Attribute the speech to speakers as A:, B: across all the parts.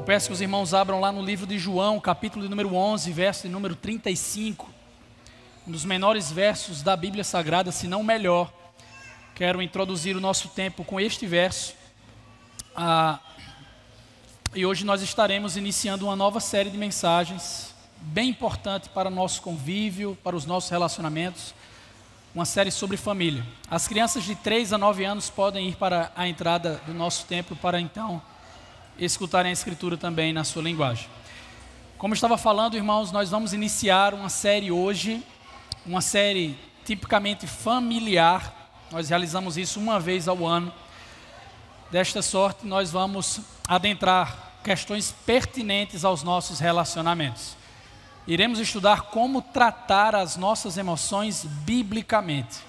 A: peço que os irmãos abram lá no livro de João, capítulo de número 11, verso de número 35. Um dos menores versos da Bíblia Sagrada, se não o melhor. Quero introduzir o nosso tempo com este verso. E hoje nós estaremos iniciando uma nova série de mensagens, bem importante para o nosso convívio, para os nossos relacionamentos. Uma série sobre família. As crianças de 3 a 9 anos podem ir para a entrada do nosso templo para então escutarem a Escritura também na sua linguagem. Como eu estava falando, irmãos, nós vamos iniciar uma série hoje, uma série tipicamente familiar. Nós realizamos isso uma vez ao ano. Desta sorte, nós vamos adentrar questões pertinentes aos nossos relacionamentos. Iremos estudar como tratar as nossas emoções biblicamente.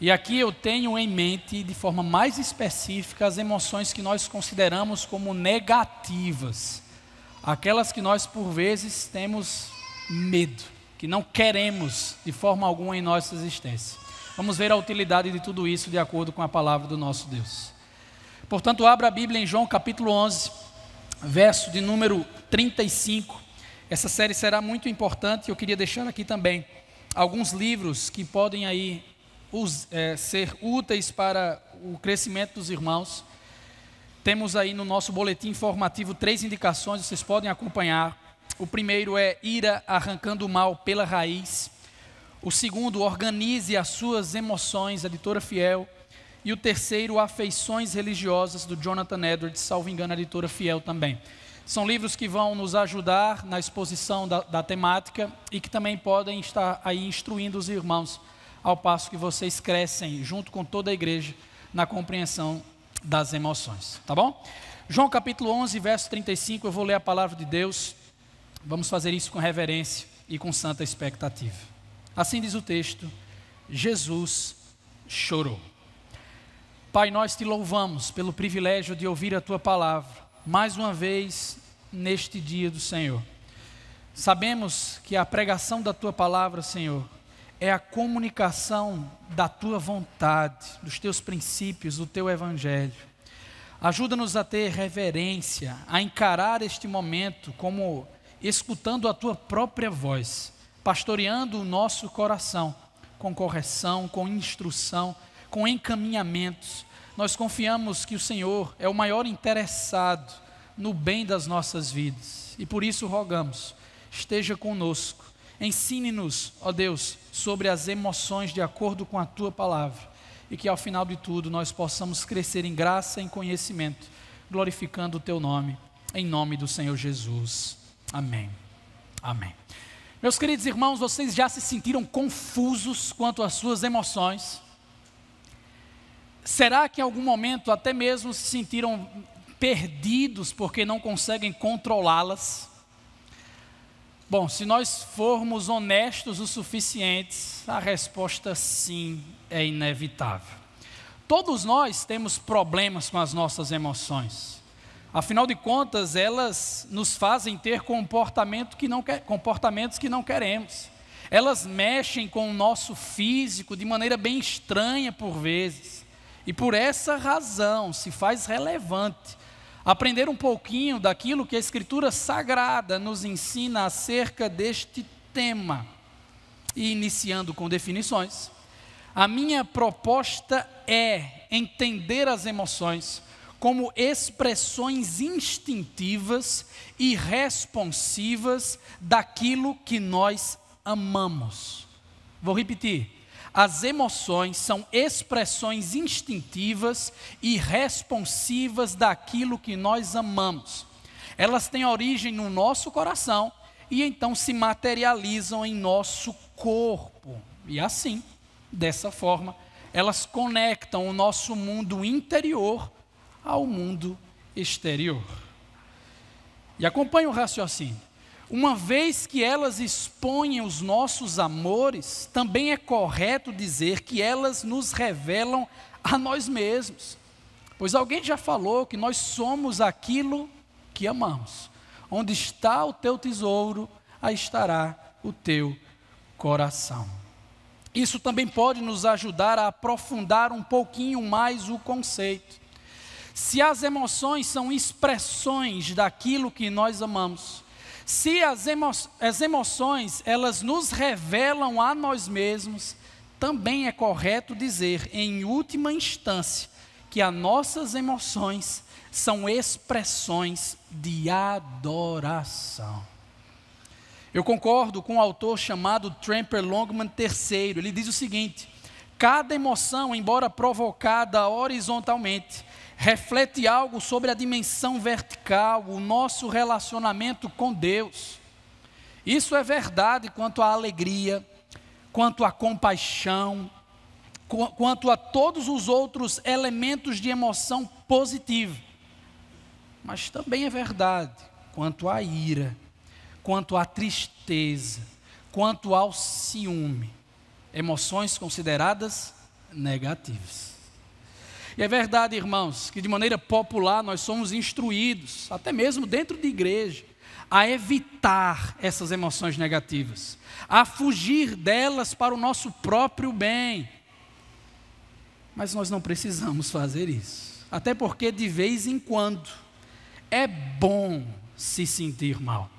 A: E aqui eu tenho em mente, de forma mais específica, as emoções que nós consideramos como negativas. Aquelas que nós, por vezes, temos medo, que não queremos de forma alguma em nossa existência. Vamos ver a utilidade de tudo isso de acordo com a palavra do nosso Deus. Portanto, abra a Bíblia em João capítulo 11, verso de número 35. Essa série será muito importante. Eu queria deixar aqui também alguns livros que podem aí ser úteis para o crescimento dos irmãos. Temos aí no nosso boletim informativo 3 indicações, vocês podem acompanhar. O primeiro é Ira arrancando o mal pela raiz. O segundo, Organize as suas emoções, editora Fiel. E o terceiro, Afeições religiosas, do Jonathan Edwards, salvo engano, editora Fiel também. São livros que vão nos ajudar na exposição da temática e que também podem estar aí instruindo os irmãos ao passo que vocês crescem junto com toda a igreja na compreensão das emoções, tá bom? João capítulo 11, verso 35, eu vou ler a palavra de Deus. Vamos fazer isso com reverência e com santa expectativa. Assim diz o texto: Jesus chorou. Pai, nós te louvamos pelo privilégio de ouvir a tua palavra mais uma vez neste dia do Senhor. Sabemos que a pregação da tua palavra, Senhor, é a comunicação da tua vontade, dos teus princípios, do teu evangelho. Ajuda-nos a ter reverência, a encarar este momento como escutando a tua própria voz, pastoreando o nosso coração com correção, com instrução, com encaminhamentos. Nós confiamos que o Senhor é o maior interessado no bem das nossas vidas e por isso rogamos, esteja conosco, ensine-nos, ó Deus, sobre as emoções de acordo com a tua palavra e que ao final de tudo nós possamos crescer em graça e em conhecimento, glorificando o teu nome, em nome do Senhor Jesus. Amém. Amém. Meus queridos irmãos, vocês já se sentiram confusos quanto às suas emoções? Será que em algum momento até mesmo se sentiram perdidos porque não conseguem controlá-las? Bom, se nós formos honestos o suficientes, a resposta sim é inevitável. Todos nós temos problemas com as nossas emoções. Afinal de contas, elas nos fazem ter comportamentos que não queremos. Elas mexem com o nosso físico de maneira bem estranha por vezes. E por essa razão se faz relevante aprender um pouquinho daquilo que a Escritura Sagrada nos ensina acerca deste tema. E iniciando com definições, a minha proposta é entender as emoções como expressões instintivas e responsivas daquilo que nós amamos. Vou repetir. As emoções são expressões instintivas e responsivas daquilo que nós amamos. Elas têm origem no nosso coração e então se materializam em nosso corpo. E assim, dessa forma, elas conectam o nosso mundo interior ao mundo exterior. E acompanhe o raciocínio. Uma vez que elas expõem os nossos amores, também é correto dizer que elas nos revelam a nós mesmos. Pois alguém já falou que nós somos aquilo que amamos. Onde está o teu tesouro, aí estará o teu coração. Isso também pode nos ajudar a aprofundar um pouquinho mais o conceito. Se as emoções são expressões daquilo que nós amamos, se as emoções elas nos revelam a nós mesmos, também é correto dizer, em última instância, que as nossas emoções são expressões de adoração. Eu concordo com um autor chamado Tramper Longman III. Ele diz o seguinte: cada emoção, embora provocada horizontalmente, reflete algo sobre a dimensão vertical, o nosso relacionamento com Deus. Isso é verdade quanto à alegria, quanto à compaixão, quanto a todos os outros elementos de emoção positiva. Mas também é verdade quanto à ira, quanto à tristeza, quanto ao ciúme, emoções consideradas negativas. E é verdade, irmãos, que de maneira popular nós somos instruídos, até mesmo dentro de igreja, a evitar essas emoções negativas, a fugir delas para o nosso próprio bem. Mas nós não precisamos fazer isso, até porque de vez em quando é bom se sentir mal.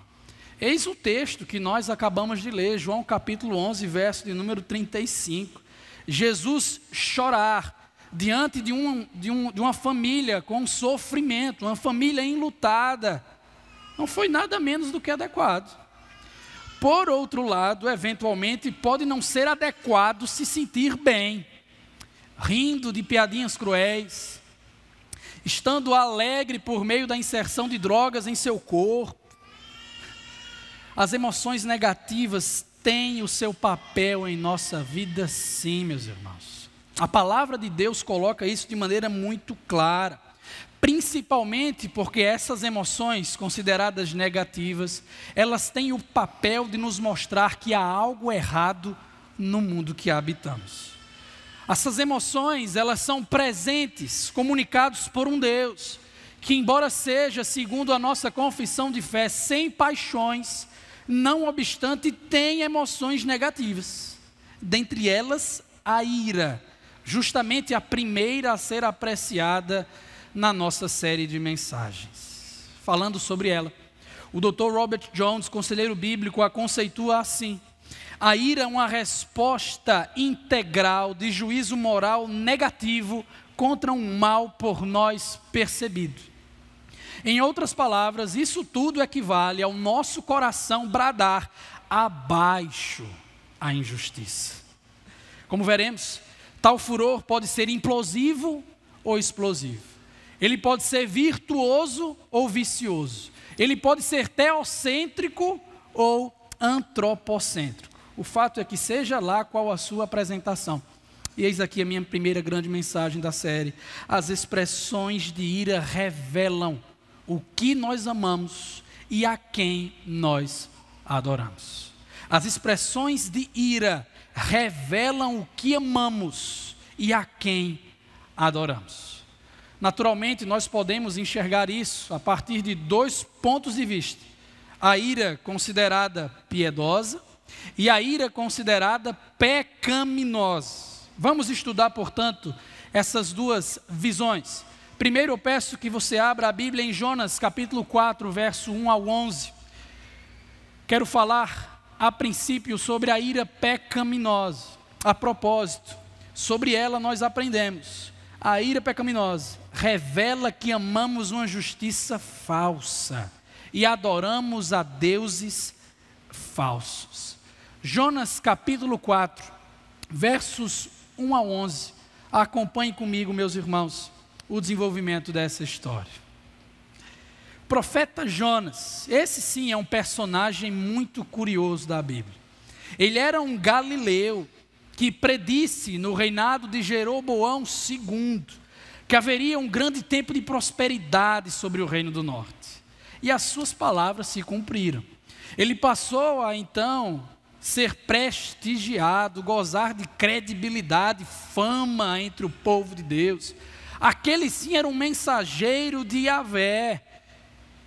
A: Eis o texto que nós acabamos de ler, João capítulo 11, verso de número 35. Jesus chorar diante de uma família com sofrimento, uma família enlutada, não foi nada menos do que adequado. Por outro lado, eventualmente, pode não ser adequado se sentir bem, rindo de piadinhas cruéis, estando alegre por meio da inserção de drogas em seu corpo. As emoções negativas têm o seu papel em nossa vida, sim, meus irmãos. A palavra de Deus coloca isso de maneira muito clara, principalmente porque essas emoções consideradas negativas, elas têm o papel de nos mostrar que há algo errado no mundo que habitamos. Essas emoções, elas são presentes, comunicados por um Deus, que embora seja, segundo a nossa confissão de fé, sem paixões, não obstante tem emoções negativas, dentre elas a ira, justamente a primeira a ser apreciada na nossa série de mensagens. Falando sobre ela, o Dr. Robert Jones, conselheiro bíblico, a conceitua assim: a ira é uma resposta integral de juízo moral negativo contra um mal por nós percebido. Em outras palavras, isso tudo equivale ao nosso coração bradar abaixo a injustiça. Como veremos, tal furor pode ser implosivo ou explosivo. Ele pode ser virtuoso ou vicioso. Ele pode ser teocêntrico ou antropocêntrico. O fato é que seja lá qual a sua apresentação. E eis aqui a minha primeira grande mensagem da série. As expressões de ira revelam o que nós amamos e a quem nós adoramos. As expressões de ira revelam o que amamos e a quem adoramos. Naturalmente, nós podemos enxergar isso a partir de dois pontos de vista: a ira considerada piedosa e a ira considerada pecaminosa. Vamos estudar, portanto, essas duas visões. Primeiro, eu peço que você abra a Bíblia em Jonas, capítulo 4, verso 1 ao 11. Quero falar, a princípio, sobre a ira pecaminosa. A propósito, sobre ela nós aprendemos. A ira pecaminosa revela que amamos uma justiça falsa e adoramos a deuses falsos. Jonas, capítulo 4, versos 1 a 11. Acompanhe comigo, meus irmãos, o desenvolvimento dessa história. O profeta Jonas, esse sim é um personagem muito curioso da Bíblia. Ele era um galileu que predisse no reinado de Jeroboão II que haveria um grande tempo de prosperidade sobre o reino do norte. E as suas palavras se cumpriram. Ele passou a então ser prestigiado, gozar de credibilidade, fama entre o povo de Deus. Aquele sim era um mensageiro de Yahvé.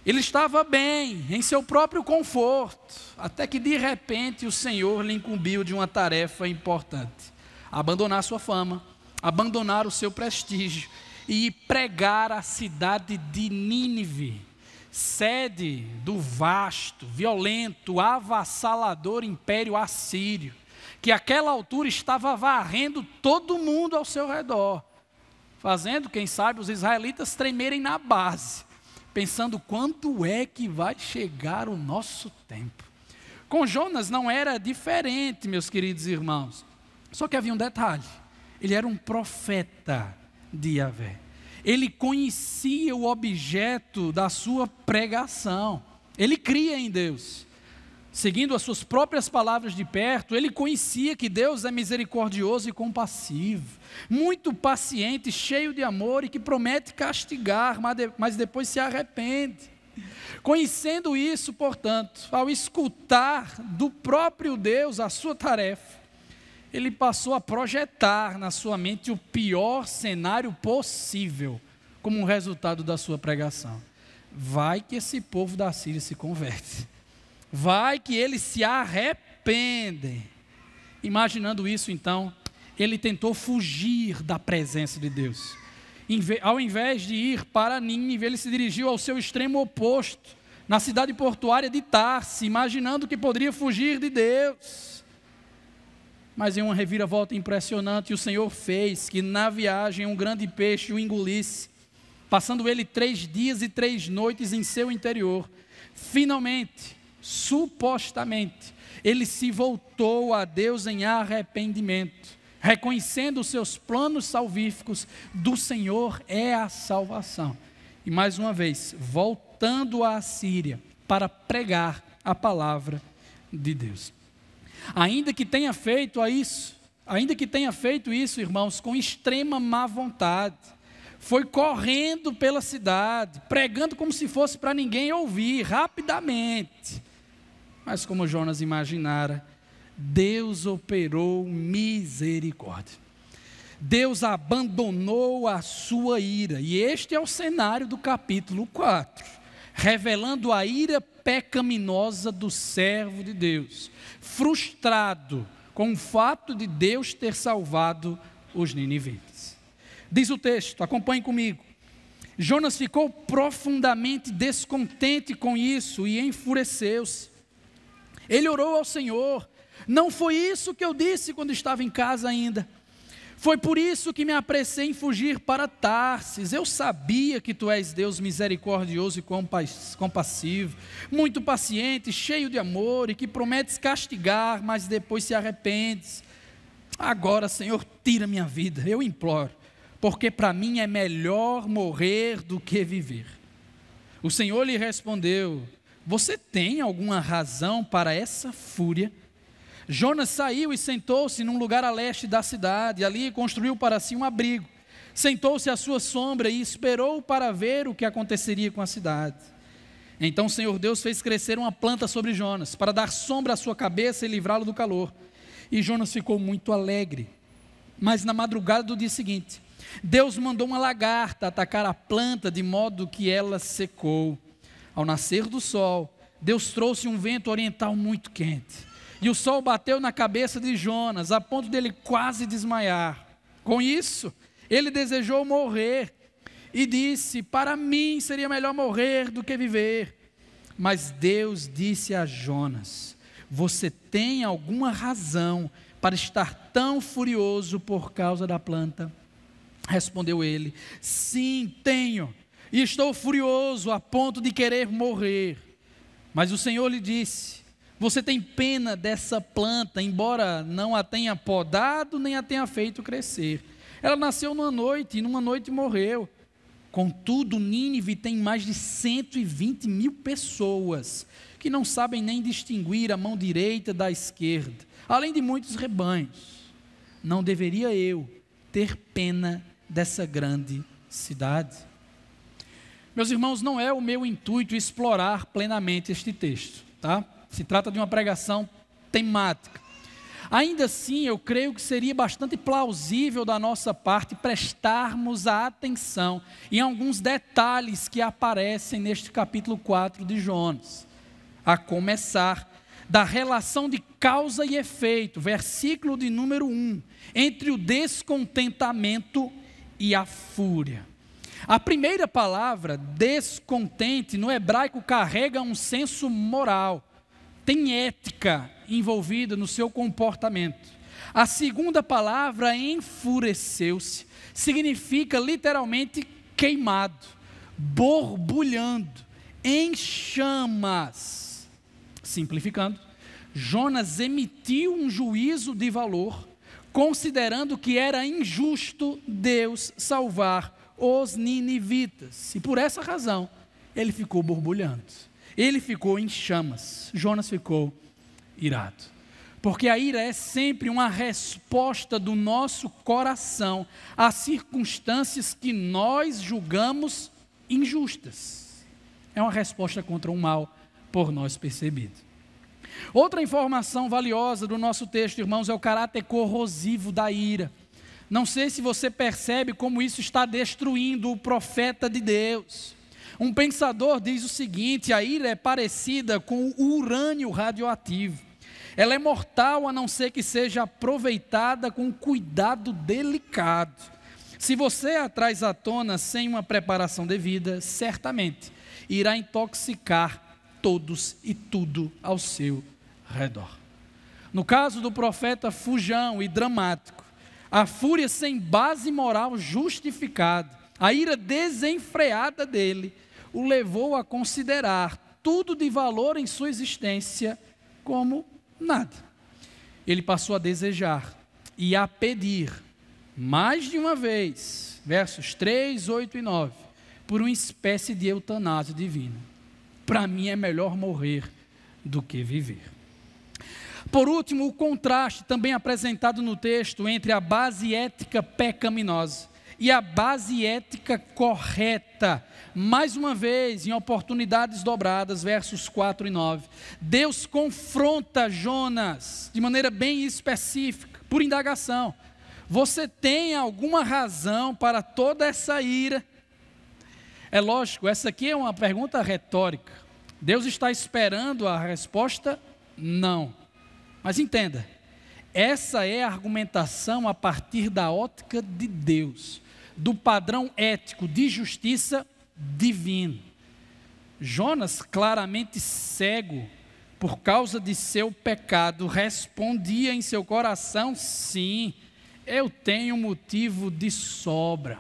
A: Ele estava bem, em seu próprio conforto, até que de repente o Senhor lhe incumbiu de uma tarefa importante: abandonar sua fama, abandonar o seu prestígio e pregar à cidade de Nínive, sede do vasto, violento, avassalador império assírio, que àquela altura estava varrendo todo mundo ao seu redor, fazendo, quem sabe, os israelitas tremerem na base, pensando quando é que vai chegar o nosso tempo. Com Jonas não era diferente, meus queridos irmãos, só que havia um detalhe: ele era um profeta de Yahvé. Ele conhecia o objeto da sua pregação. Ele cria em Deus. Seguindo as suas próprias palavras de perto, ele conhecia que Deus é misericordioso e compassivo, muito paciente, cheio de amor e que promete castigar, mas depois se arrepende. Conhecendo isso, portanto, ao escutar do próprio Deus a sua tarefa, ele passou a projetar na sua mente o pior cenário possível como um resultado da sua pregação. Vai que esse povo da Síria se converte. Vai que eles se arrependem. Imaginando isso, então, ele tentou fugir da presença de Deus. Ao invés de ir para Nínive, ele se dirigiu ao seu extremo oposto, na cidade portuária de Tarse, imaginando que poderia fugir de Deus. Mas em uma reviravolta impressionante, o Senhor fez que na viagem um grande peixe o engolisse, passando ele 3 dias e 3 noites em seu interior. Finalmente, supostamente, ele se voltou a Deus em arrependimento, reconhecendo os seus planos salvíficos. Do Senhor é a salvação. E mais uma vez, voltando à Síria para pregar a palavra de Deus. Ainda que tenha feito isso, irmãos, com extrema má vontade, foi correndo pela cidade, pregando como se fosse para ninguém ouvir, rapidamente. Mas como Jonas imaginara, Deus operou misericórdia. Deus abandonou a sua ira, e este é o cenário do capítulo 4, revelando a ira pecaminosa do servo de Deus, frustrado com o fato de Deus ter salvado os ninivitas. Diz o texto, acompanhe comigo: Jonas ficou profundamente descontente com isso e enfureceu-se. Ele orou ao Senhor: não foi isso que eu disse quando estava em casa ainda. Foi por isso que me apressei em fugir para Tarsis. Eu sabia que tu és Deus misericordioso e compassivo, muito paciente, cheio de amor, e que prometes castigar, mas depois se arrependes. Agora, Senhor, tira minha vida, eu imploro, porque para mim é melhor morrer do que viver. O Senhor lhe respondeu: você tem alguma razão para essa fúria? Jonas saiu e sentou-se num lugar a leste da cidade, ali construiu para si um abrigo, sentou-se à sua sombra e esperou para ver o que aconteceria com a cidade. Então o Senhor Deus fez crescer uma planta sobre Jonas, para dar sombra à sua cabeça e livrá-lo do calor. E Jonas ficou muito alegre. Mas na madrugada do dia seguinte, Deus mandou uma lagarta atacar a planta, de modo que ela secou. Ao nascer do sol, Deus trouxe um vento oriental muito quente, e o sol bateu na cabeça de Jonas, a ponto dele quase desmaiar. Com isso, ele desejou morrer, e disse: para mim seria melhor morrer do que viver. Mas Deus disse a Jonas: você tem alguma razão para estar tão furioso por causa da planta? Respondeu ele: sim, tenho, e estou furioso a ponto de querer morrer. Mas o Senhor lhe disse: você tem pena dessa planta, embora não a tenha podado, nem a tenha feito crescer. Ela nasceu numa noite, e numa noite morreu. Contudo, Nínive tem mais de 120 mil pessoas, que não sabem nem distinguir a mão direita da esquerda, além de muitos rebanhos. Não deveria eu ter pena dessa grande cidade? Meus irmãos, não é o meu intuito explorar plenamente este texto, tá? Se trata de uma pregação temática. Ainda assim, eu creio que seria bastante plausível da nossa parte prestarmos a atenção em alguns detalhes que aparecem neste capítulo 4 de Jonas. A começar da relação de causa e efeito, versículo de número 1, entre o descontentamento e a fúria. A primeira palavra, descontente, no hebraico carrega um senso moral, tem ética envolvida no seu comportamento. A segunda palavra, enfureceu-se, significa literalmente queimado, borbulhando, em chamas. Simplificando, Jonas emitiu um juízo de valor, considerando que era injusto Deus salvar os ninivitas. E por essa razão, ele ficou borbulhando. Ele ficou em chamas. Jonas ficou irado. Porque a ira é sempre uma resposta do nosso coração às circunstâncias que nós julgamos injustas. É uma resposta contra um mal por nós percebido. Outra informação valiosa do nosso texto, irmãos, é o caráter corrosivo da ira. Não sei se você percebe como isso está destruindo o profeta de Deus. Um pensador diz o seguinte: a ira é parecida com o urânio radioativo. Ela é mortal a não ser que seja aproveitada com cuidado delicado. Se você a traz à tona sem uma preparação devida, certamente irá intoxicar todos e tudo ao seu redor. No caso do profeta fujão e dramático, a fúria sem base moral justificada, a ira desenfreada dele, o levou a considerar tudo de valor em sua existência como nada. Ele passou a desejar e a pedir, mais de uma vez, versos 3, 8 e 9, por uma espécie de eutanásia divina. Para mim é melhor morrer do que viver. Por último, o contraste também apresentado no texto entre a base ética pecaminosa e a base ética correta. Mais uma vez, em oportunidades dobradas, versos 4 e 9, Deus confronta Jonas de maneira bem específica, por indagação. Você tem alguma razão para toda essa ira? É lógico, essa aqui é uma pergunta retórica. Deus está esperando a resposta? Não. Mas entenda, essa é a argumentação a partir da ótica de Deus, do padrão ético de justiça divino. Jonas, claramente cego por causa de seu pecado, respondia em seu coração: sim, eu tenho motivo de sobra.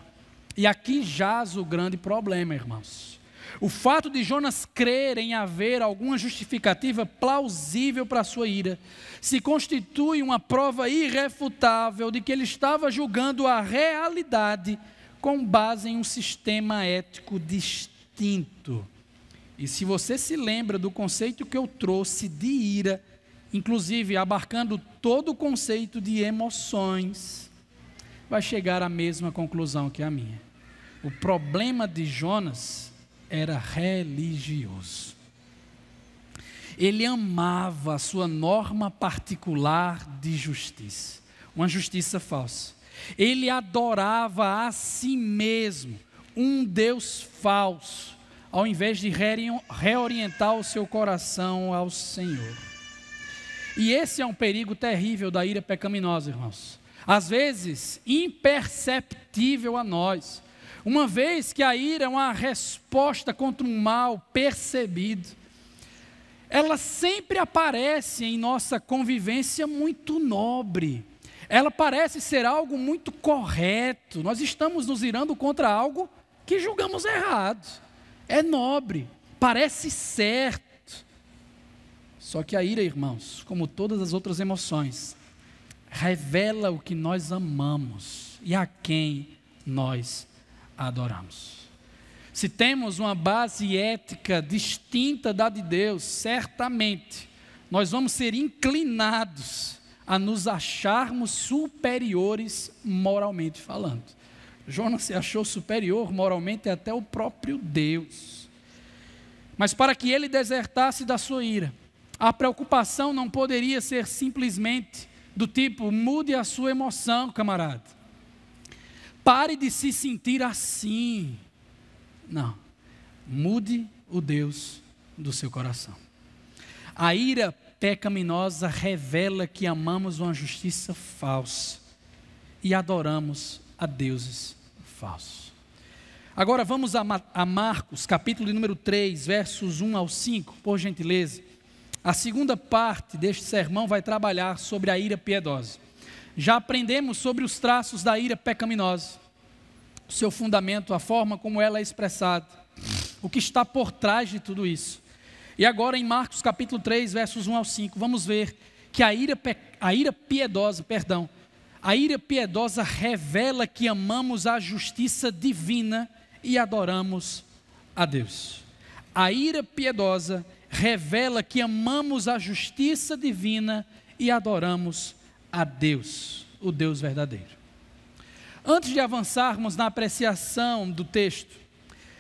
A: E aqui jaz o grande problema, irmãos. O fato de Jonas crer em haver alguma justificativa plausível para a sua ira, se constitui uma prova irrefutável de que ele estava julgando a realidade com base em um sistema ético distinto. E se você se lembra do conceito que eu trouxe de ira, inclusive abarcando todo o conceito de emoções, vai chegar à mesma conclusão que a minha. O problema de Jonas era religioso. Ele amava a sua norma particular de justiça, uma justiça falsa. Ele adorava a si mesmo, um Deus falso, ao invés de reorientar o seu coração ao Senhor. E esse é um perigo terrível da ira pecaminosa, irmãos. Às vezes, imperceptível a nós, uma vez que a ira é uma resposta contra um mal percebido. Ela sempre aparece em nossa convivência muito nobre. Ela parece ser algo muito correto. Nós estamos nos irando contra algo que julgamos errado. É nobre, parece certo. Só que a ira, irmãos, como todas as outras emoções, revela o que nós amamos e a quem nós adoramos. Se temos uma base ética distinta da de Deus, certamente nós vamos ser inclinados a nos acharmos superiores moralmente falando. Jonas se achou superior moralmente até o próprio Deus. Mas para que ele desertasse da sua ira, a preocupação não poderia ser simplesmente do tipo: mude a sua emoção, camarada. Pare de se sentir assim. Não, mude o Deus do seu coração. A ira pecaminosa revela que amamos uma justiça falsa e adoramos a deuses falsos. Agora vamos a Marcos, capítulo de número 3, versos 1 ao 5, por gentileza. A segunda parte deste sermão vai trabalhar sobre a ira piedosa. Já aprendemos sobre os traços da ira pecaminosa, o seu fundamento, a forma como ela é expressada, o que está por trás de tudo isso. E agora em Marcos capítulo 3, versos 1 ao 5, vamos ver que a ira piedosa revela que amamos a justiça divina e adoramos a Deus. A ira piedosa revela que amamos a justiça divina e adoramos a Deus, o Deus verdadeiro. Antes de avançarmos na apreciação do texto,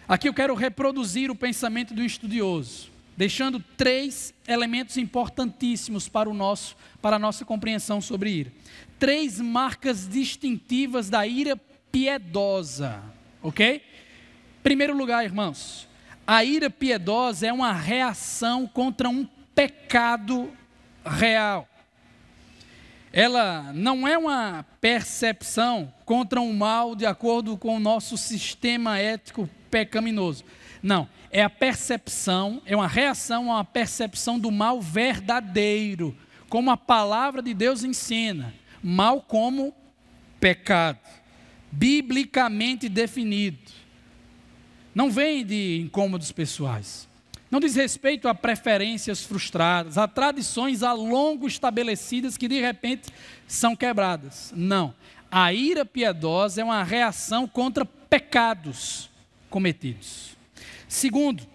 A: aqui eu quero reproduzir o pensamento do estudioso, deixando 3 elementos importantíssimos para a nossa compreensão sobre ira. 3 marcas distintivas da ira piedosa, ok? Primeiro lugar, irmãos, a ira piedosa é uma reação contra um pecado real. Ela não é uma percepção contra um mal de acordo com o nosso sistema ético pecaminoso. Não, é a percepção, é uma reação a uma percepção do mal verdadeiro, como a palavra de Deus ensina, mal como pecado, biblicamente definido. Não vem de incômodos pessoais, não diz respeito a preferências frustradas, a tradições a longo estabelecidas que de repente são quebradas. Não, a ira piedosa é uma reação contra pecados cometidos. Segundo,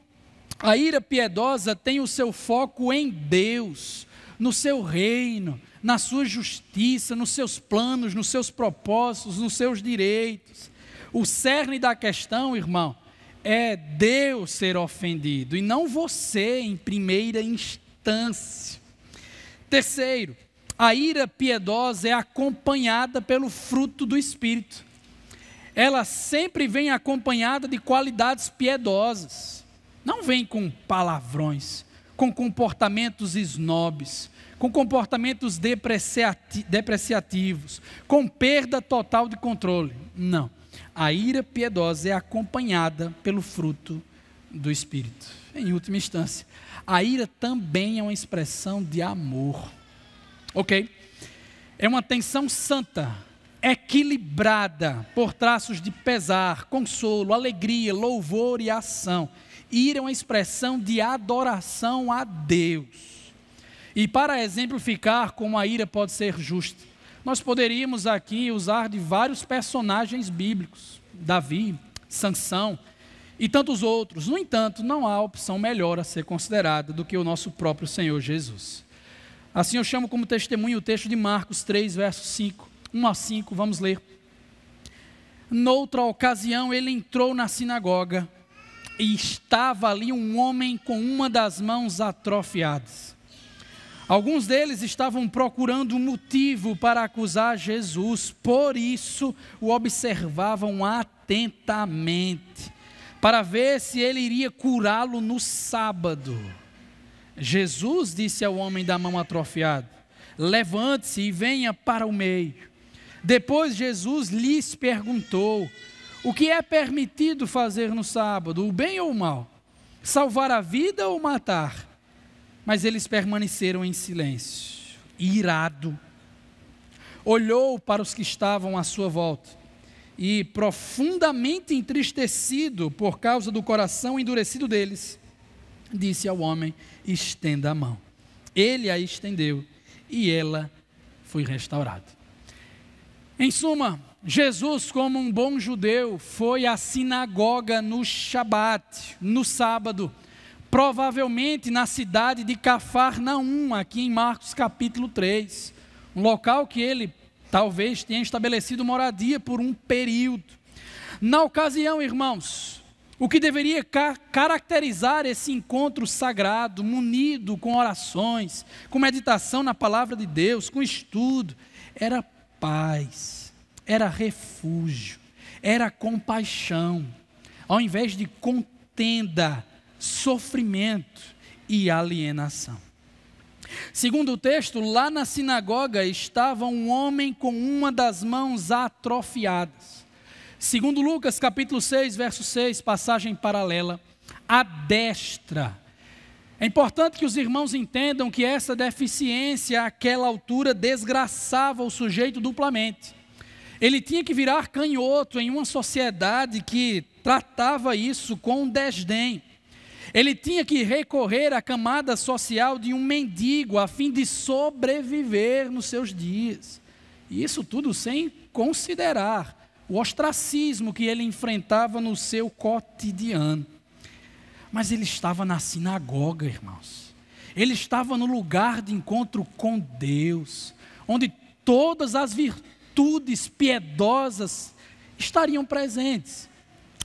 A: a ira piedosa tem o seu foco em Deus, no seu reino, na sua justiça, nos seus planos, nos seus propósitos, nos seus direitos. O cerne da questão, irmão, é Deus ser ofendido e não você em primeira instância. Terceiro, a ira piedosa é acompanhada pelo fruto do Espírito. Ela sempre vem acompanhada de qualidades piedosas. Não vem com palavrões, com comportamentos snobs, com comportamentos depreciativos, com perda total de controle. Não. A ira piedosa é acompanhada pelo fruto do Espírito. Em última instância, a ira também é uma expressão de amor. Ok? É uma tensão santa, equilibrada por traços de pesar, consolo, alegria, louvor e ação. Ira é uma expressão de adoração a Deus. E para exemplificar como a ira pode ser justa, nós poderíamos aqui usar de vários personagens bíblicos, Davi, Sansão e tantos outros. No entanto, não há opção melhor a ser considerada do que o nosso próprio Senhor Jesus. Assim eu chamo como testemunho o texto de Marcos 3, versos 5, 1 a 5, vamos ler. Noutra ocasião ele entrou na sinagoga e estava ali um homem com uma das mãos atrofiadas. Alguns deles estavam procurando um motivo para acusar Jesus, por isso o observavam atentamente, para ver se ele iria curá-lo no sábado. Jesus disse ao homem da mão atrofiada: levante-se e venha para o meio. Depois Jesus lhes perguntou: o que é permitido fazer no sábado, o bem ou o mal? Salvar a vida ou matar? Mas eles permaneceram em silêncio. Irado, olhou para os que estavam à sua volta e, profundamente entristecido por causa do coração endurecido deles, disse ao homem: estenda a mão. Ele a estendeu e ela foi restaurada. Em suma, Jesus, como um bom judeu, foi à sinagoga no Shabat, no sábado, provavelmente na cidade de Cafarnaum, aqui em Marcos capítulo 3, um local que ele talvez tenha estabelecido moradia por um período. Na ocasião, irmãos, o que deveria caracterizar esse encontro sagrado, munido com orações, com meditação na palavra de Deus, com estudo, era paz, era refúgio, era compaixão, ao invés de contenda, sofrimento e alienação. Segundo o texto, lá na sinagoga estava um homem com uma das mãos atrofiadas. Segundo Lucas, capítulo 6, verso 6, passagem paralela, a destra. É importante que os irmãos entendam que essa deficiência, àquela altura, desgraçava o sujeito duplamente. Ele tinha que virar canhoto em uma sociedade que tratava isso com desdém. Ele tinha que recorrer à camada social de um mendigo a fim de sobreviver nos seus dias. E isso tudo sem considerar o ostracismo que ele enfrentava no seu cotidiano. Mas ele estava na sinagoga, irmãos. Ele estava no lugar de encontro com Deus, onde todas as virtudes piedosas estariam presentes.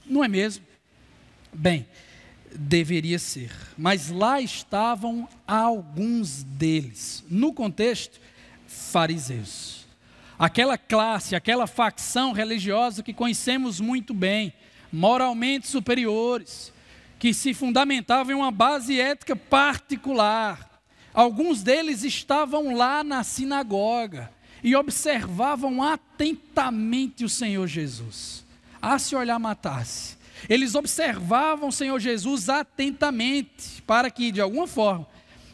A: Não é mesmo? Bem, deveria ser. Mas lá estavam alguns deles. No contexto, fariseus. Aquela classe, aquela facção religiosa que conhecemos muito bem, moralmente superiores, que se fundamentavam em uma base ética particular. Alguns deles estavam lá na sinagoga e observavam atentamente o Senhor Jesus. A se olhar, matasse. Eles observavam o Senhor Jesus atentamente, para que, de alguma forma,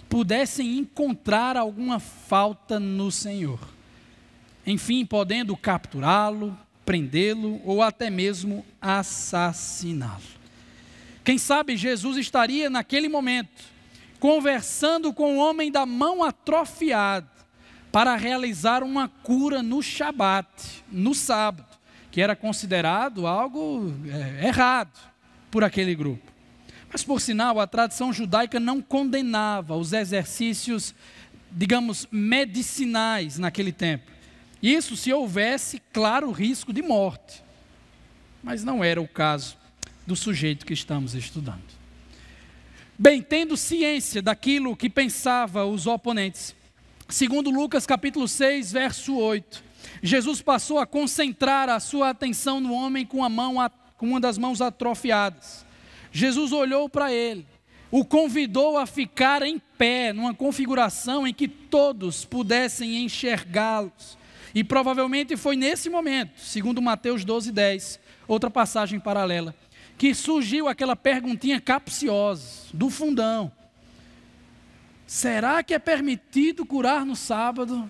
A: pudessem encontrar alguma falta no Senhor. Enfim, podendo capturá-lo, prendê-lo ou até mesmo assassiná-lo. Quem sabe Jesus estaria naquele momento conversando com o homem da mão atrofiada para realizar uma cura no Shabat, no sábado, que era considerado algo errado por aquele grupo. Mas, por sinal, a tradição judaica não condenava os exercícios, digamos, medicinais naquele tempo. Isso se houvesse claro risco de morte. Mas não era o caso do sujeito que estamos estudando. Bem, tendo ciência daquilo que pensava os oponentes, segundo Lucas capítulo 6, verso 8, Jesus passou a concentrar a sua atenção no homem com uma das mãos atrofiadas. Jesus olhou para ele, o convidou a ficar em pé, numa configuração em que todos pudessem enxergá-los. E provavelmente foi nesse momento, segundo Mateus 12:10, outra passagem paralela, que surgiu aquela perguntinha capciosa, do fundão. Será que é permitido curar no sábado?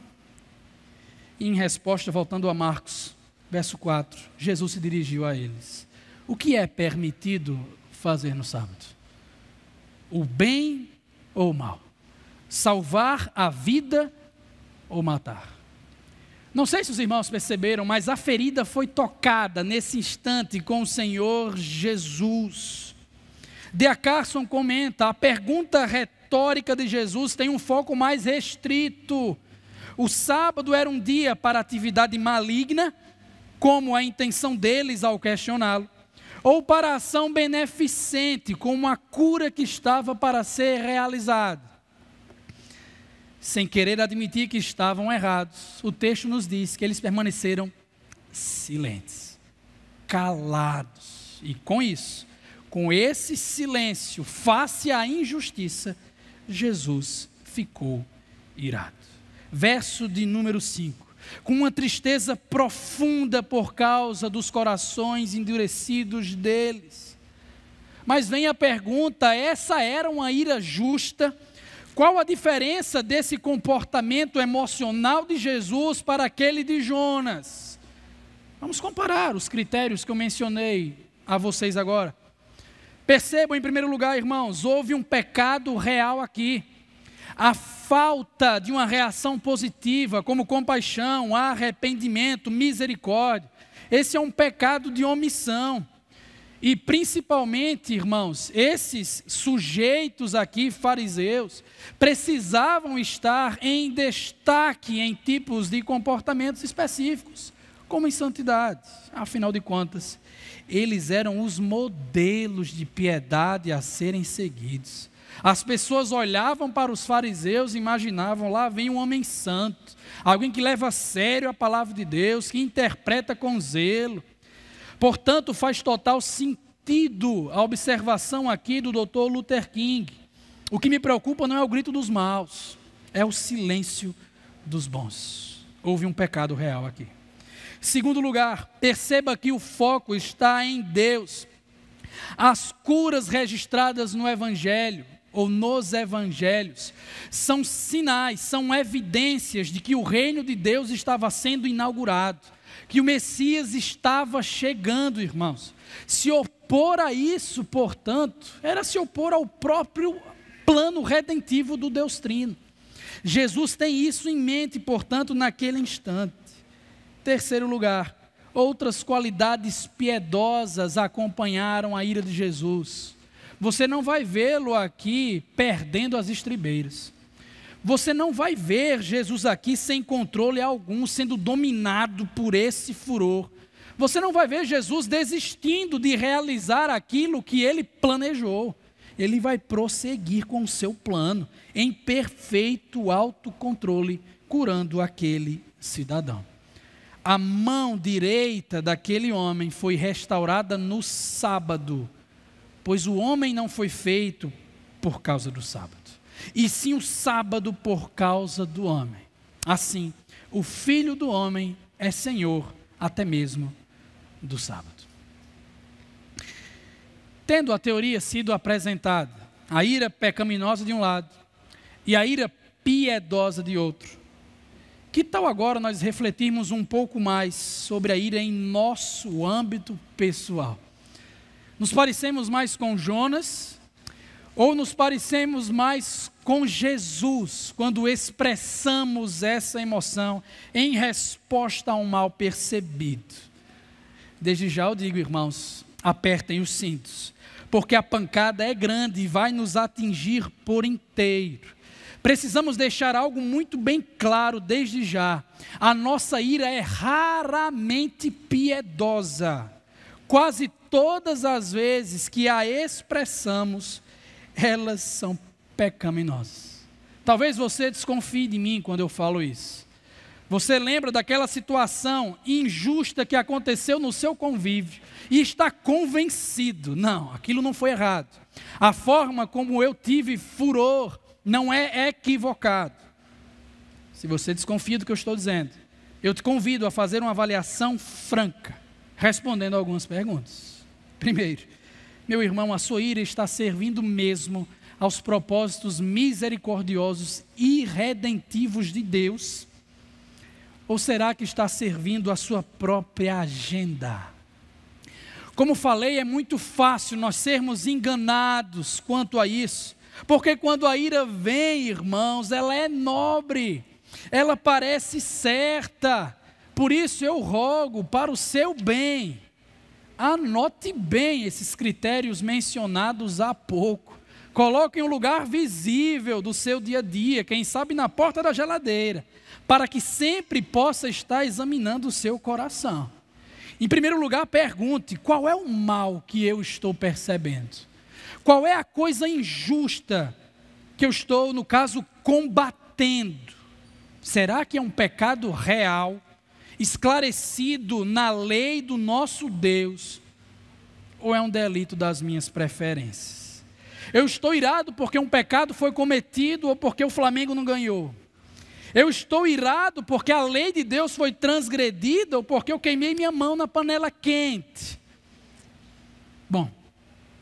A: E em resposta, voltando a Marcos, verso 4, Jesus se dirigiu a eles. O que é permitido fazer no sábado? O bem ou o mal? Salvar a vida ou matar? Não sei se os irmãos perceberam, mas a ferida foi tocada nesse instante com o Senhor Jesus. D.A. Carson comenta, a pergunta retórica de Jesus tem um foco mais restrito. O sábado era um dia para atividade maligna, como a intenção deles ao questioná-lo, ou para a ação beneficente, como a cura que estava para ser realizada. Sem querer admitir que estavam errados, o texto nos diz que eles permaneceram silentes, calados. E com isso, com esse silêncio, face à injustiça, Jesus ficou irado. Verso de número 5. Com uma tristeza profunda por causa dos corações endurecidos deles. Mas vem a pergunta, essa era uma ira justa? Qual a diferença desse comportamento emocional de Jesus para aquele de Jonas? Vamos comparar os critérios que eu mencionei a vocês agora. Percebam, em primeiro lugar, irmãos, houve um pecado real aqui. A falta de uma reação positiva, como compaixão, arrependimento, misericórdia. Esse é um pecado de omissão. E principalmente, irmãos, esses sujeitos aqui, fariseus, precisavam estar em destaque em tipos de comportamentos específicos, como em santidade. Afinal de contas, eles eram os modelos de piedade a serem seguidos. As pessoas olhavam para os fariseus e imaginavam, lá vem um homem santo, alguém que leva a sério a palavra de Deus, que interpreta com zelo. Portanto, faz total sentido a observação aqui do Dr. Luther King. O que me preocupa não é o grito dos maus, é o silêncio dos bons. Houve um pecado real aqui. Segundo lugar, perceba que o foco está em Deus. As curas registradas no Evangelho, ou nos Evangelhos, são sinais, são evidências de que o reino de Deus estava sendo inaugurado, que o Messias estava chegando, irmãos. Se opor a isso, portanto, era se opor ao próprio plano redentivo do Deus Trino. Jesus tem isso em mente, portanto, naquele instante. Terceiro lugar, outras qualidades piedosas acompanharam a ira de Jesus. Você não vai vê-lo aqui perdendo as estribeiras. Você não vai ver Jesus aqui sem controle algum, sendo dominado por esse furor. Você não vai ver Jesus desistindo de realizar aquilo que ele planejou. Ele vai prosseguir com o seu plano, em perfeito autocontrole, curando aquele cidadão. A mão direita daquele homem foi restaurada no sábado, pois o homem não foi feito por causa do sábado, e sim o sábado por causa do homem. Assim, o Filho do Homem é Senhor até mesmo do sábado. Tendo a teoria sido apresentada, a ira pecaminosa de um lado e a ira piedosa de outro, que tal agora nós refletirmos um pouco mais sobre a ira em nosso âmbito pessoal? Nos parecemos mais com Jonas ou nos parecemos mais com Jesus quando expressamos essa emoção em resposta a um mal percebido? Desde já eu digo, irmãos, apertem os cintos, porque a pancada é grande e vai nos atingir por inteiro. Precisamos deixar algo muito bem claro desde já: a nossa ira é raramente piedosa. Quase todas as vezes que a expressamos, elas são pecaminosas. Talvez você desconfie de mim quando eu falo isso. Você lembra daquela situação injusta que aconteceu no seu convívio e está convencido: não, aquilo não foi errado. A forma como eu tive furor não é equivocado. Se você desconfia do que eu estou dizendo, eu te convido a fazer uma avaliação franca, respondendo algumas perguntas. Primeiro, meu irmão, a sua ira está servindo mesmo aos propósitos misericordiosos e redentivos de Deus? Ou será que está servindo a sua própria agenda? Como falei, é muito fácil nós sermos enganados quanto a isso, porque quando a ira vem, irmãos, ela é nobre, ela parece certa. Por isso eu rogo para o seu bem, anote bem esses critérios mencionados há pouco. Coloque em um lugar visível do seu dia a dia, quem sabe na porta da geladeira, para que sempre possa estar examinando o seu coração. Em primeiro lugar, pergunte: qual é o mal que eu estou percebendo? Qual é a coisa injusta que eu estou, no caso, combatendo? Será que é um pecado real, esclarecido na lei do nosso Deus, ou é um delito das minhas preferências? Eu estou irado porque um pecado foi cometido ou porque o Flamengo não ganhou? Eu estou irado porque a lei de Deus foi transgredida ou porque eu queimei minha mão na panela quente? Bom,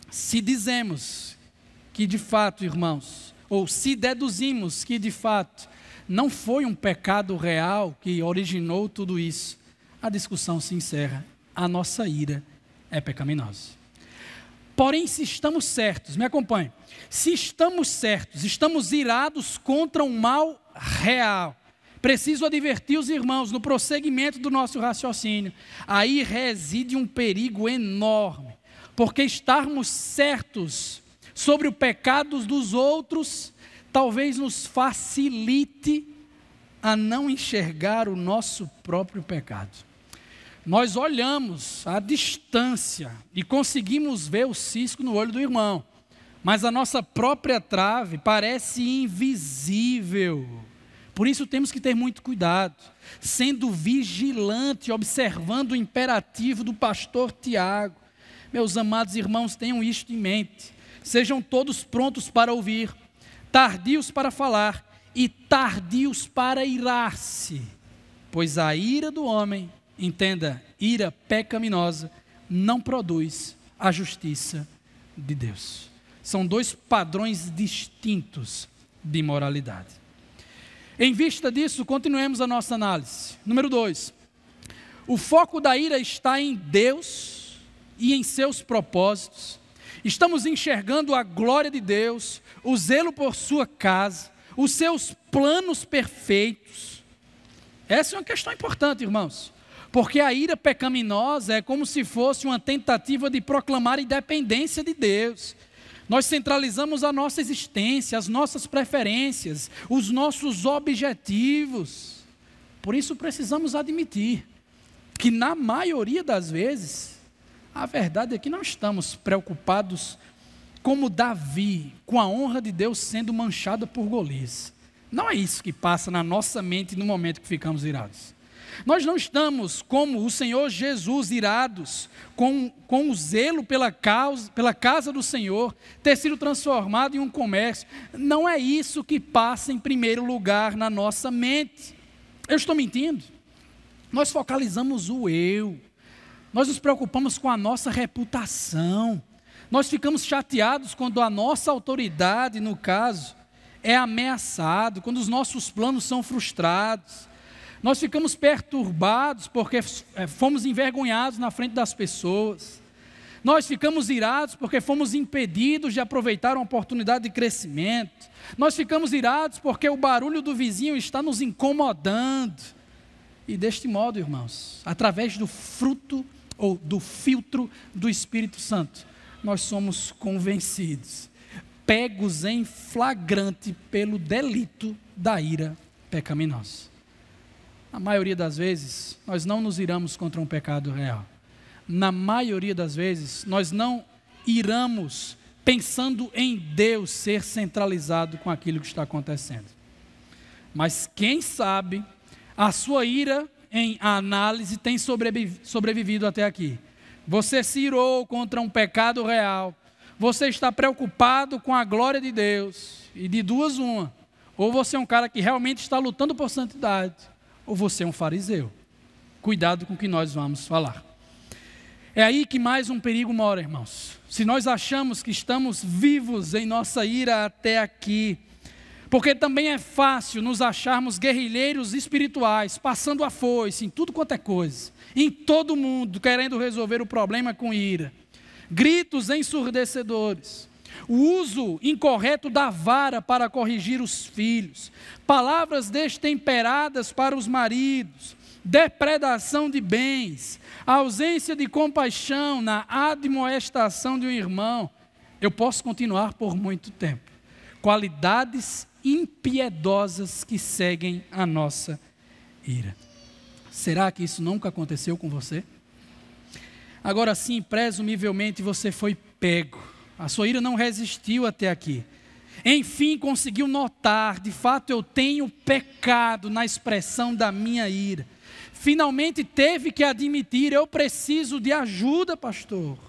A: se dizemos que de fato, irmãos, ou se deduzimos que de fato não foi um pecado real que originou tudo isso, a discussão se encerra. A nossa ira é pecaminosa. Porém, se estamos certos, me acompanhe, se estamos certos, estamos irados contra um mal real, preciso advertir os irmãos no prosseguimento do nosso raciocínio, aí reside um perigo enorme, porque estarmos certos sobre o pecado dos outros talvez nos facilite a não enxergar o nosso próprio pecado. Nós olhamos à distância e conseguimos ver o cisco no olho do irmão, mas a nossa própria trave parece invisível. Por isso temos que ter muito cuidado, sendo vigilante, observando o imperativo do pastor Tiago. Meus amados irmãos, tenham isto em mente: sejam todos prontos para ouvir, tardios para falar e tardios para irar-se, pois a ira do homem entenda, ira pecaminosa não produz a justiça de Deus. São dois padrões distintos de moralidade. Em vista disso, continuemos a nossa análise. Número 2. O foco da ira está em Deus e em seus propósitos. Estamos enxergando a glória de Deus, o zelo por sua casa, os seus planos perfeitos. Essa é uma questão importante, irmãos, porque a ira pecaminosa é como se fosse uma tentativa de proclamar a independência de Deus. Nós centralizamos a nossa existência, as nossas preferências, os nossos objetivos. Por isso precisamos admitir que na maioria das vezes, a verdade é que não estamos preocupados como Davi, com a honra de Deus sendo manchada por Golias. Não é isso que passa na nossa mente no momento que ficamos irados. Nós não estamos, como o Senhor Jesus, irados com o zelo pela casa do Senhor, ter sido transformado em um comércio. Não é isso que passa em primeiro lugar na nossa mente. Eu estou mentindo? Nós focalizamos o eu. Nós nos preocupamos com a nossa reputação. Nós ficamos chateados quando a nossa autoridade, no caso, é ameaçado, quando os nossos planos são frustrados. Nós ficamos perturbados porque fomos envergonhados na frente das pessoas. Nós ficamos irados porque fomos impedidos de aproveitar uma oportunidade de crescimento. Nós ficamos irados porque o barulho do vizinho está nos incomodando. E deste modo, irmãos, através do fruto ou do filtro do Espírito Santo, nós somos convencidos, pegos em flagrante pelo delito da ira pecaminosa. Na maioria das vezes, nós não nos iramos contra um pecado real. Na maioria das vezes, nós não iramos pensando em Deus ser centralizado com aquilo que está acontecendo. Mas quem sabe, a sua ira em análise tem sobrevivido até aqui. Você se irou contra um pecado real. Você está preocupado com a glória de Deus. E de duas uma. Ou você é um cara que realmente está lutando por santidade, ou você é um fariseu. Cuidado com o que nós vamos falar. É aí que mais um perigo mora, irmãos. Se nós achamos que estamos vivos em nossa ira até aqui, porque também é fácil nos acharmos guerrilheiros espirituais, passando a foice em tudo quanto é coisa, em todo mundo, querendo resolver o problema com ira. Gritos ensurdecedores, o uso incorreto da vara para corrigir os filhos, palavras destemperadas para os maridos, depredação de bens, ausência de compaixão na admoestação de um irmão. Eu posso continuar por muito tempo. Qualidades impiedosas que seguem a nossa ira. Será que isso nunca aconteceu com você? Agora sim, presumivelmente você foi pego. A sua ira não resistiu até aqui. Enfim, conseguiu notar, de fato eu tenho pecado na expressão da minha ira. Finalmente teve que admitir, eu preciso de ajuda, pastor.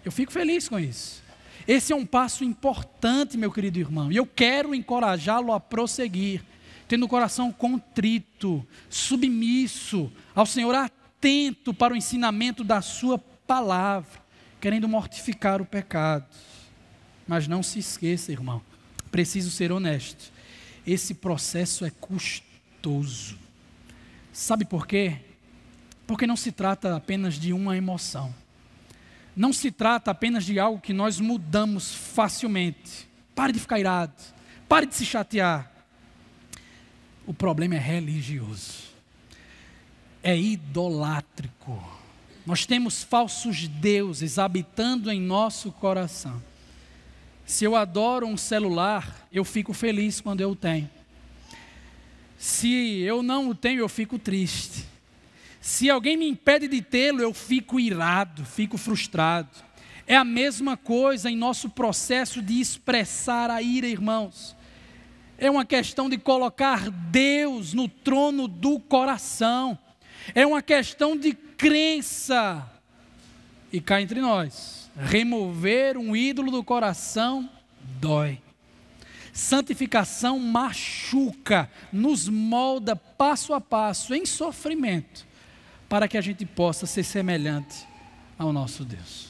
A: Eu fico feliz com isso. Esse é um passo importante, meu querido irmão, e eu quero encorajá-lo a prosseguir, tendo o coração contrito, submisso ao Senhor, atento para o ensinamento da sua palavra, querendo mortificar o pecado. Mas não se esqueça, irmão, preciso ser honesto, esse processo é custoso. Sabe por quê? Porque não se trata apenas de uma emoção. Não se trata apenas de algo que nós mudamos facilmente. Pare de ficar irado. Pare de se chatear. O problema é religioso. É idolátrico. Nós temos falsos deuses habitando em nosso coração. Se eu adoro um celular, eu fico feliz quando eu o tenho. Se eu não o tenho, eu fico triste. Se alguém me impede de tê-lo, eu fico irado, fico frustrado. É a mesma coisa em nosso processo de expressar a ira, irmãos. É uma questão de colocar Deus no trono do coração. É uma questão de crença. E cá entre nós, remover um ídolo do coração dói. Santificação machuca, nos molda passo a passo em sofrimento, para que a gente possa ser semelhante ao nosso Deus.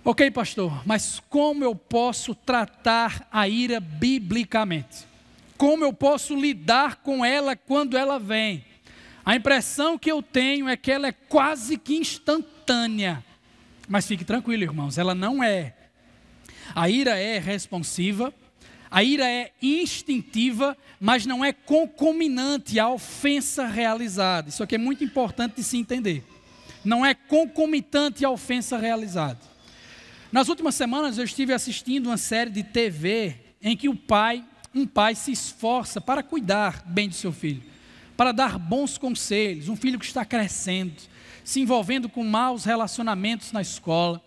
A: Ok, pastor, mas como eu posso tratar a ira biblicamente? Como eu posso lidar com ela quando ela vem? A impressão que eu tenho é que ela é quase que instantânea. Mas fique tranquilo, irmãos, ela não é. A ira é responsiva, a ira é instintiva, mas não é concomitante à ofensa realizada. Isso aqui é muito importante de se entender. Não é concomitante à ofensa realizada. Nas últimas semanas eu estive assistindo uma série de TV em que um pai se esforça para cuidar bem do seu filho, para dar bons conselhos, um filho que está crescendo, se envolvendo com maus relacionamentos na escola,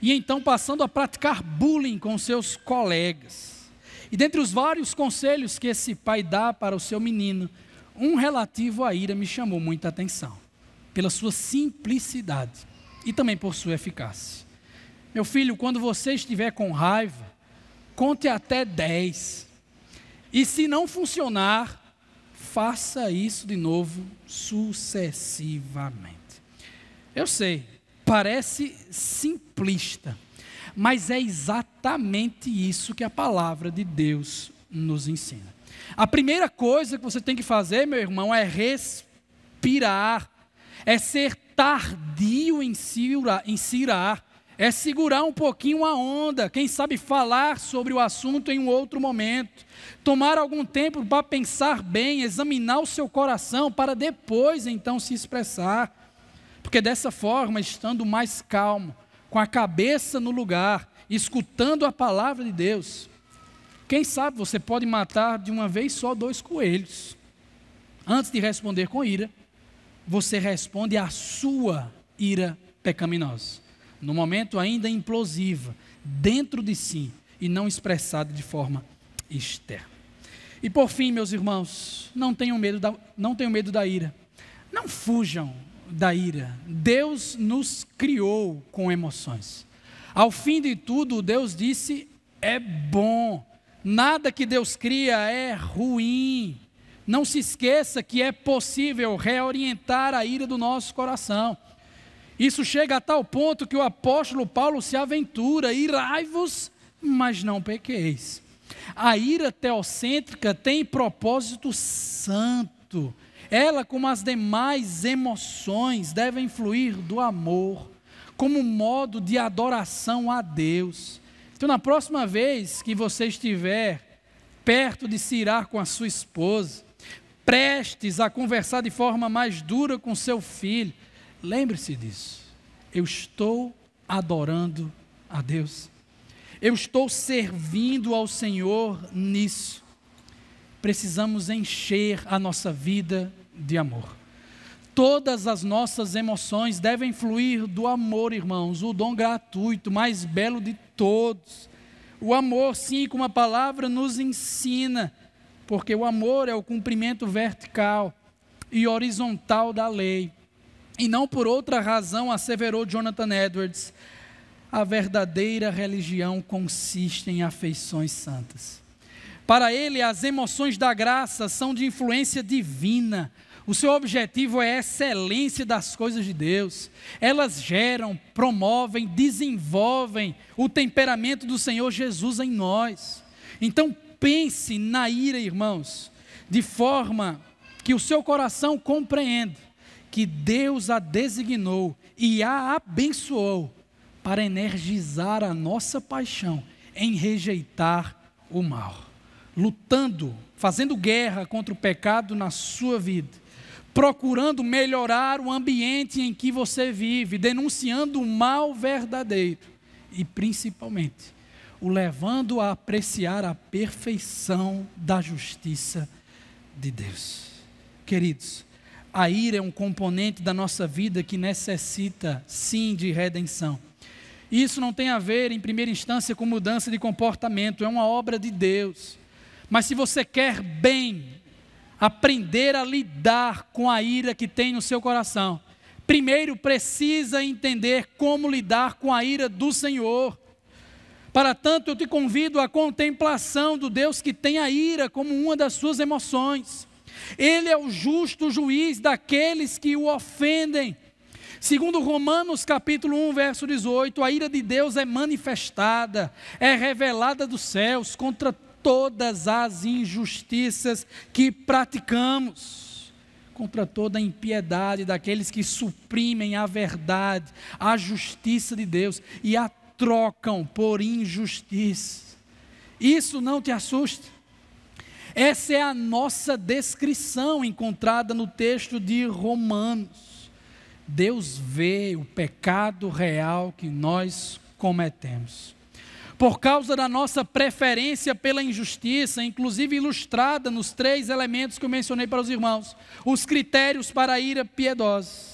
A: e então passando a praticar bullying com seus colegas. E dentre os vários conselhos que esse pai dá para o seu menino, um relativo à ira me chamou muita atenção, pela sua simplicidade e também por sua eficácia. Meu filho, quando você estiver com raiva, conte até 10. E se não funcionar, faça isso de novo sucessivamente. Eu sei, parece simplista, mas é exatamente isso que a palavra de Deus nos ensina. A primeira coisa que você tem que fazer, meu irmão, é respirar, é ser tardio em se irar, é segurar um pouquinho a onda, quem sabe falar sobre o assunto em um outro momento, tomar algum tempo para pensar bem, examinar o seu coração, para depois então se expressar, porque dessa forma, estando mais calmo, com a cabeça no lugar, escutando a palavra de Deus, quem sabe você pode matar de uma vez só 2 coelhos. Antes de responder com ira, você responde à sua ira pecaminosa, no momento ainda implosiva, dentro de si, e não expressada de forma externa. E por fim, meus irmãos, não tenham medo da ira. Não fujam da ira. Deus nos criou com emoções. Ao fim de tudo, Deus disse, é bom. Nada que Deus cria é ruim. Não se esqueça que é possível reorientar a ira do nosso coração. Isso chega a tal ponto que o apóstolo Paulo se aventura, irai-vos, mas não pequeis. A ira teocêntrica tem propósito santo. Ela, como as demais emoções, devem fluir do amor, como modo de adoração a Deus. Então, na próxima vez que você estiver perto de se irar com a sua esposa, prestes a conversar de forma mais dura com seu filho, lembre-se disso. Eu estou adorando a Deus. Eu estou servindo ao Senhor nisso. Precisamos encher a nossa vida de amor. Todas as nossas emoções devem fluir do amor, irmãos, o dom gratuito, mais belo de todos. O amor, sim, como a palavra nos ensina, porque o amor é o cumprimento vertical e horizontal da lei. E não por outra razão, asseverou Jonathan Edwards, a verdadeira religião consiste em afeições santas. Para ele, as emoções da graça são de influência divina. O seu objetivo é a excelência das coisas de Deus. Elas geram, promovem, desenvolvem o temperamento do Senhor Jesus em nós. Então pense na ira, irmãos, de forma que o seu coração compreenda que Deus a designou e a abençoou para energizar a nossa paixão em rejeitar o mal, lutando, fazendo guerra contra o pecado na sua vida, procurando melhorar o ambiente em que você vive, denunciando o mal verdadeiro e principalmente o levando a apreciar a perfeição da justiça de Deus. Queridos, a ira é um componente da nossa vida que necessita, sim, de redenção. Isso não tem a ver, em primeira instância, com mudança de comportamento, é uma obra de Deus. Mas se você quer bem aprender a lidar com a ira que tem no seu coração, primeiro precisa entender como lidar com a ira do Senhor. Para tanto, eu te convido à contemplação do Deus que tem a ira como uma das suas emoções. Ele é o justo juiz daqueles que o ofendem. Segundo Romanos capítulo 1, verso 18, a ira de Deus é manifestada, é revelada dos céus contra todas as injustiças que praticamos, contra toda a impiedade daqueles que suprimem a verdade, a justiça de Deus e a trocam por injustiça. Isso não te assusta? Essa é a nossa descrição encontrada no texto de Romanos. Deus vê o pecado real que nós cometemos. Por causa da nossa preferência pela injustiça, inclusive ilustrada nos 3 elementos que eu mencionei para os irmãos, os critérios para a ira piedosa.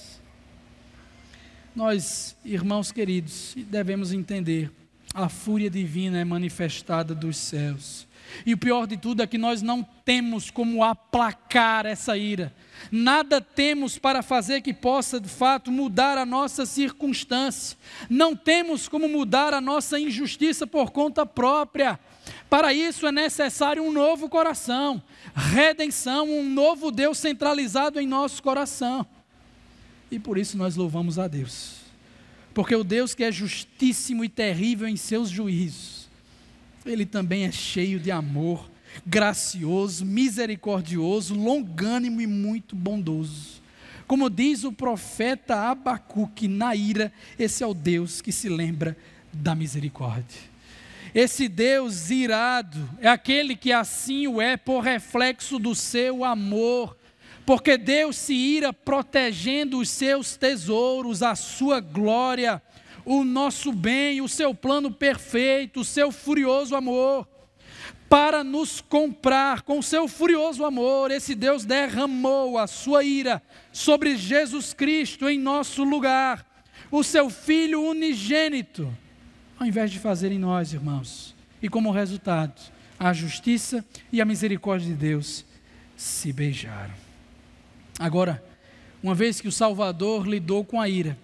A: Nós, irmãos queridos, devemos entender, a fúria divina é manifestada dos céus. E o pior de tudo é que nós não temos como aplacar essa ira. Nada temos para fazer que possa, de fato, mudar a nossa circunstância. Não temos como mudar a nossa injustiça por conta própria. Para isso é necessário um novo coração, redenção, um novo Deus centralizado em nosso coração. E por isso nós louvamos a Deus. Porque o Deus que é justíssimo e terrível em seus juízos, Ele também é cheio de amor, gracioso, misericordioso, longânimo e muito bondoso. Como diz o profeta Abacuque, na ira, esse é o Deus que se lembra da misericórdia. Esse Deus irado é aquele que assim o é por reflexo do seu amor, porque Deus se ira protegendo os seus tesouros, a sua glória, o nosso bem, o seu plano perfeito, o seu furioso amor, para nos comprar com o seu furioso amor. Esse Deus derramou a sua ira sobre Jesus Cristo em nosso lugar, o seu Filho unigênito, ao invés de fazer em nós, irmãos. E como resultado, a justiça e a misericórdia de Deus se beijaram. Agora, uma vez que o Salvador lidou com a ira,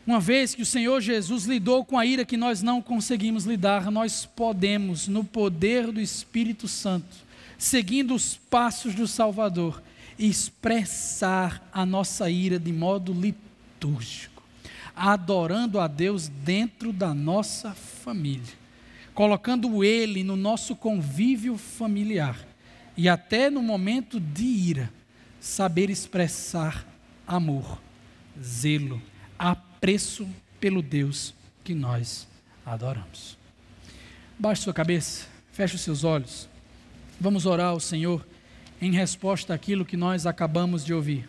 A: uma vez que o Senhor Jesus lidou com a ira que nós não conseguimos lidar, nós podemos, no poder do Espírito Santo, seguindo os passos do Salvador, expressar a nossa ira de modo litúrgico, adorando a Deus dentro da nossa família, colocando Ele no nosso convívio familiar e até no momento de ira, saber expressar amor, zelo, apreço pelo Deus que nós adoramos. Baixe sua cabeça, feche os seus olhos. Vamos orar ao Senhor em resposta àquilo que nós acabamos de ouvir.